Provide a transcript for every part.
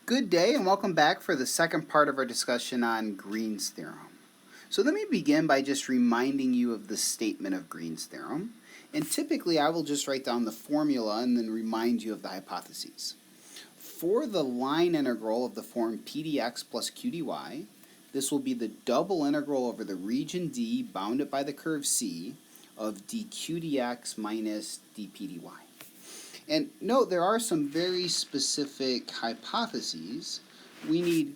Good day and welcome back for the second part of our discussion on Green's theorem. So let me begin by just reminding you of the statement of Green's theorem. And typically I will just write down the formula and then remind you of the hypotheses. For the line integral of the form p dx plus q dy, this will be the double integral over the region D bounded by the curve C of dq dx minus dp dy. And note there are some very specific hypotheses. We need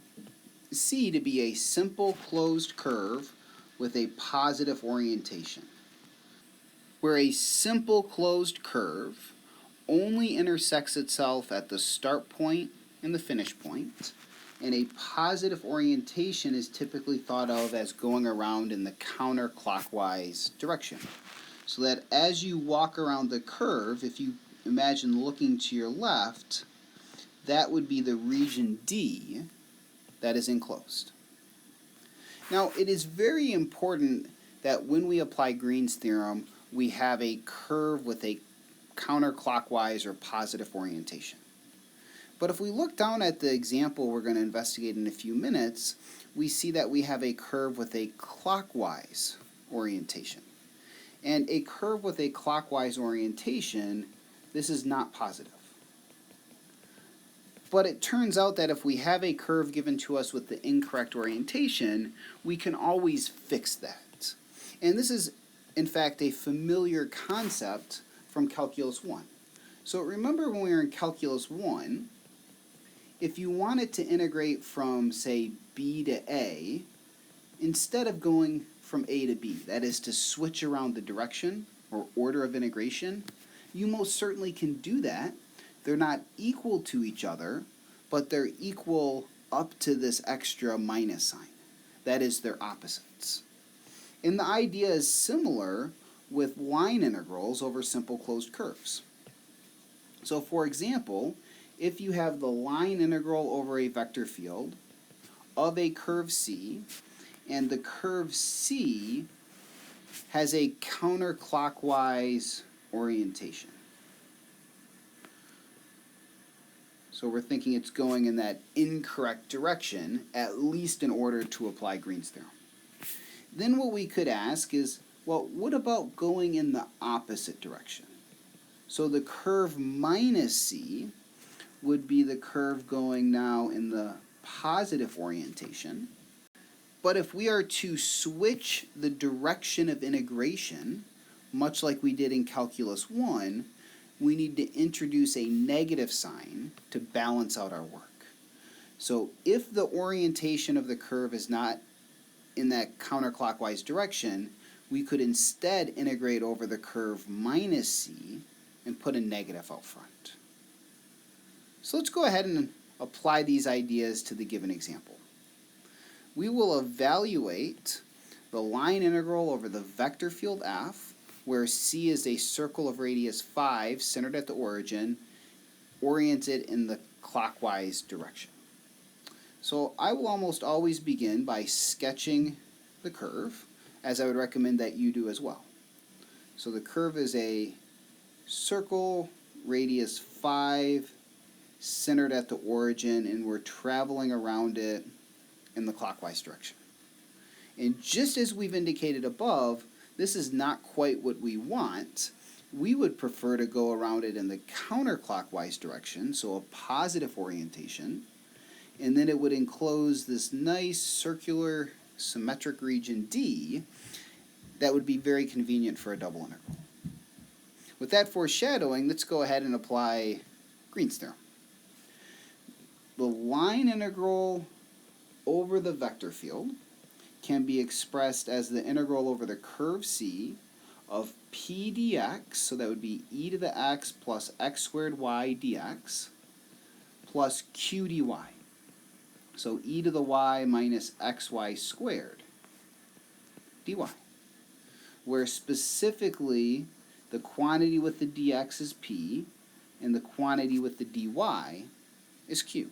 C to be a simple closed curve with a positive orientation, where a simple closed curve only intersects itself at the start point and the finish point, and a positive orientation is typically thought of as going around in the counterclockwise direction. So that as you walk around the curve, if you imagine looking to your left, that would be the region D that is enclosed. Now, it is very important that when we apply Green's theorem, we have a curve with a counterclockwise or positive orientation. But if we look down at the example we're going to investigate in a few minutes, we see that we have a curve with a clockwise orientation. And a curve with a clockwise orientation, this is not positive. But it turns out that if we have a curve given to us with the incorrect orientation, we can always fix that. And this is, in fact, a familiar concept from Calculus 1. So remember when we were in Calculus 1, if you wanted to integrate from, say, b to a, instead of going from a to b, that is to switch around the direction or order of integration, you most certainly can do that. They're not equal to each other, but they're equal up to this extra minus sign. That is, they're opposites. And the idea is similar with line integrals over simple closed curves. So for example, if you have the line integral over a vector field of a curve C, and the curve C has a counterclockwise orientation. So we're thinking it's going in that incorrect direction, at least in order to apply Green's theorem. Then what we could ask is, well, what about going in the opposite direction? So the curve minus C would be the curve going now in the positive orientation. But if we are to switch the direction of integration, much like we did in Calculus 1, we need to introduce a negative sign to balance out our work. So if the orientation of the curve is not in that counterclockwise direction, we could instead integrate over the curve minus C and put a negative out front. So let's go ahead and apply these ideas to the given example. We will evaluate the line integral over the vector field F, where C is a circle of radius 5 centered at the origin, oriented in the clockwise direction. So I will almost always begin by sketching the curve, as I would recommend that you do as well. So the curve is a circle, radius 5, centered at the origin, and we're traveling around it in the clockwise direction. And just as we've indicated above, this is not quite what we want. We would prefer to go around it in the counterclockwise direction, so a positive orientation, and then it would enclose this nice circular symmetric region D that would be very convenient for a double integral. With that foreshadowing, let's go ahead and apply Green's theorem. The line integral over the vector field can be expressed as the integral over the curve C of p dx, so that would be e to the x plus x squared y dx, plus q dy. So e to the y minus xy squared dy, where specifically the quantity with the dx is p and the quantity with the dy is q.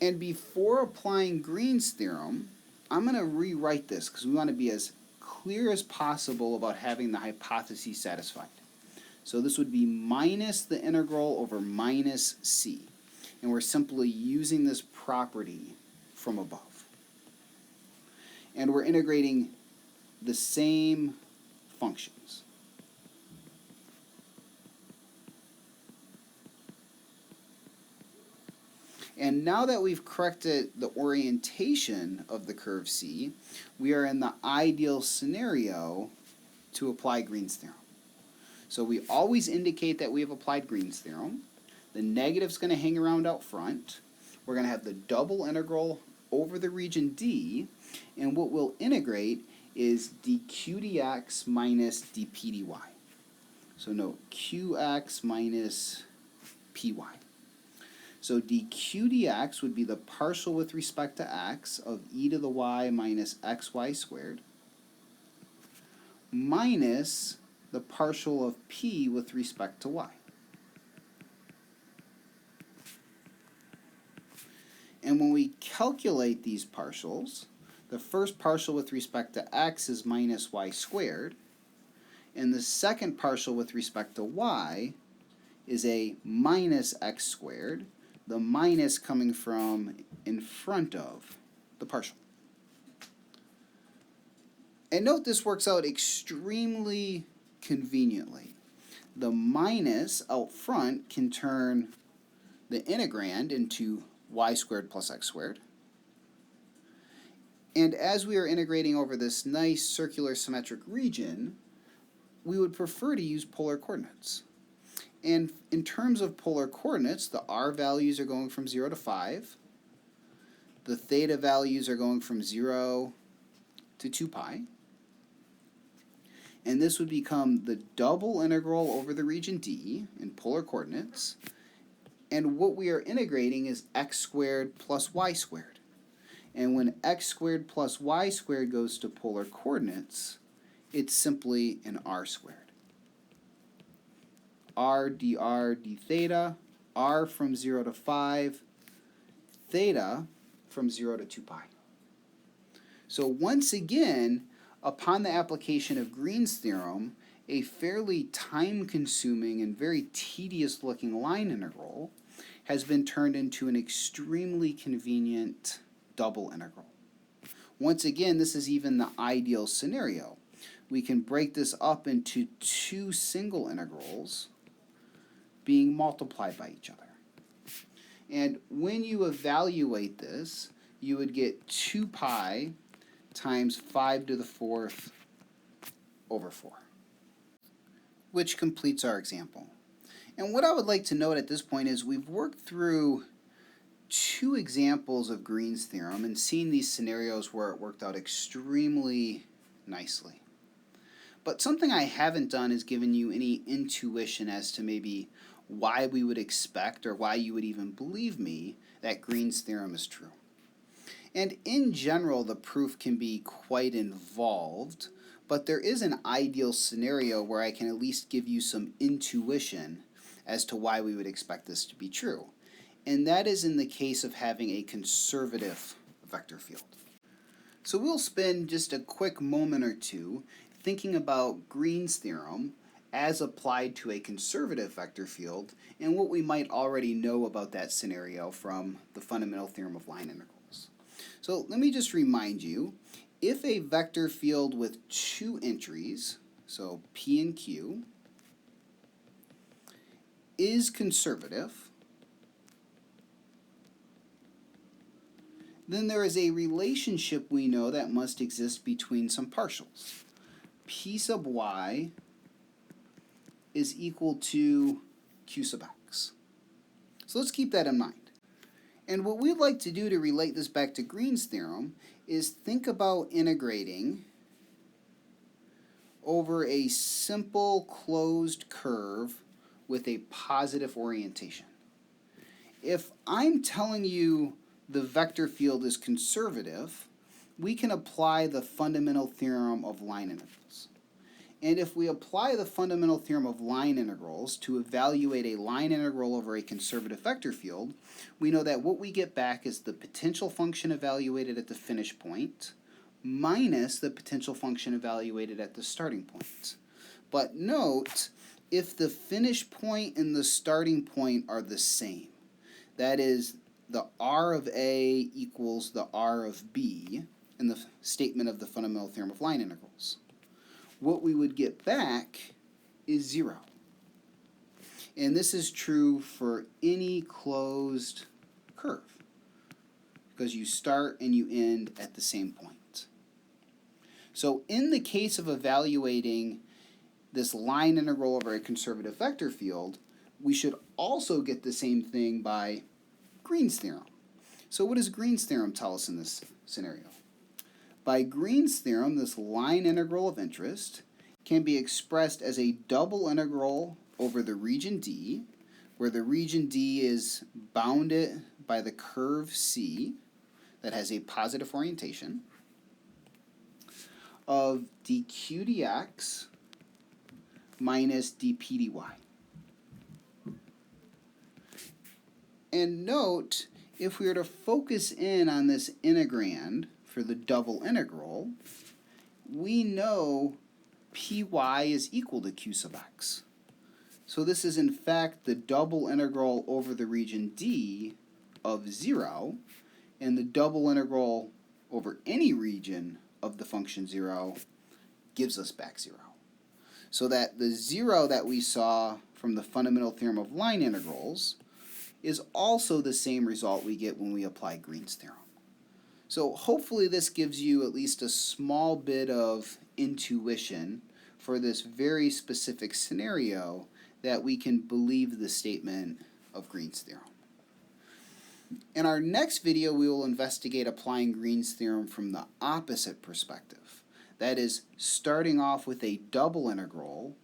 And before applying Green's theorem, I'm going to rewrite this because we want to be as clear as possible about having the hypothesis satisfied. So this would be minus the integral over minus c. and we're simply using this property from above. And we're integrating the same functions. And now that we've corrected the orientation of the curve C, we are in the ideal scenario to apply Green's theorem. So we always indicate that we have applied Green's theorem. The negative's going to hang around out front. We're going to have the double integral over the region D, and what we'll integrate is dq dx minus dp dy. So note qx minus py. So dq dx would be the partial with respect to x of e to the y minus xy squared minus the partial of p with respect to y. And when we calculate these partials, the first partial with respect to x is minus y squared, and the second partial with respect to y is a minus x squared, the minus coming from in front of the partial. And note this works out extremely conveniently. The minus out front can turn the integrand into y squared plus x squared. And as we are integrating over this nice circular symmetric region, we would prefer to use polar coordinates. And in terms of polar coordinates, the r values are going from 0 to 5. The theta values are going from 0 to 2 pi. And this would become the double integral over the region D in polar coordinates. And what we are integrating is x squared plus y squared. And when x squared plus y squared goes to polar coordinates, it's simply an r squared. R dr d theta, r from 0 to 5, theta from 0 to 2 pi. So once again, upon the application of Green's theorem, a fairly time-consuming and very tedious-looking line integral has been turned into an extremely convenient double integral. Once again, this is even the ideal scenario. We can break this up into two single integrals being multiplied by each other. And when you evaluate this, you would get 2 pi times 5 to the 4th over 4, which completes our example. And what I would like to note at this point is we've worked through two examples of Green's theorem and seen these scenarios where it worked out extremely nicely. But something I haven't done is given you any intuition as to maybe why we would expect or why you would even believe me that Green's theorem is true. And in general, the proof can be quite involved, but there is an ideal scenario where I can at least give you some intuition as to why we would expect this to be true. And that is in the case of having a conservative vector field. So we'll spend just a quick moment or two thinking about Green's theorem as applied to a conservative vector field and what we might already know about that scenario from the fundamental theorem of line integrals. So let me just remind you, if a vector field with two entries, so P and Q, is conservative, then there is a relationship we know that must exist between some partials. P sub y is equal to Q sub x. So let's keep that in mind. And what we'd like to do to relate this back to Green's theorem is think about integrating over a simple closed curve with a positive orientation. If I'm telling you the vector field is conservative, we can apply the fundamental theorem of line integrals. And if we apply the fundamental theorem of line integrals to evaluate a line integral over a conservative vector field, we know that what we get back is the potential function evaluated at the finish point minus the potential function evaluated at the starting point. But note, if the finish point and the starting point are the same, That is, the R of A equals the R of B in the statement of the fundamental theorem of line integrals. What we would get back is 0. And this is true for any closed curve, because you start and you end at the same point. So in the case of evaluating this line integral over a conservative vector field, we should also get the same thing by Green's theorem. So what does Green's theorem tell us in this scenario? By Green's theorem, this line integral of interest can be expressed as a double integral over the region D, where the region D is bounded by the curve C that has a positive orientation, of dq dx minus dp dy. And note, if we were to focus in on this integrand for the double integral, we know py is equal to q sub x. So this is in fact the double integral over the region D of 0, and the double integral over any region of the function 0 gives us back 0. So that the 0 that we saw from the fundamental theorem of line integrals is also the same result we get when we apply Green's theorem. So hopefully this gives you at least a small bit of intuition for this very specific scenario that we can believe the statement of Green's theorem. In our next video, we will investigate applying Green's theorem from the opposite perspective. That is, starting off with a double integral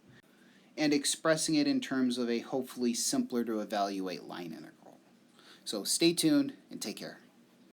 and expressing it in terms of a hopefully simpler to evaluate line integral. So stay tuned and take care.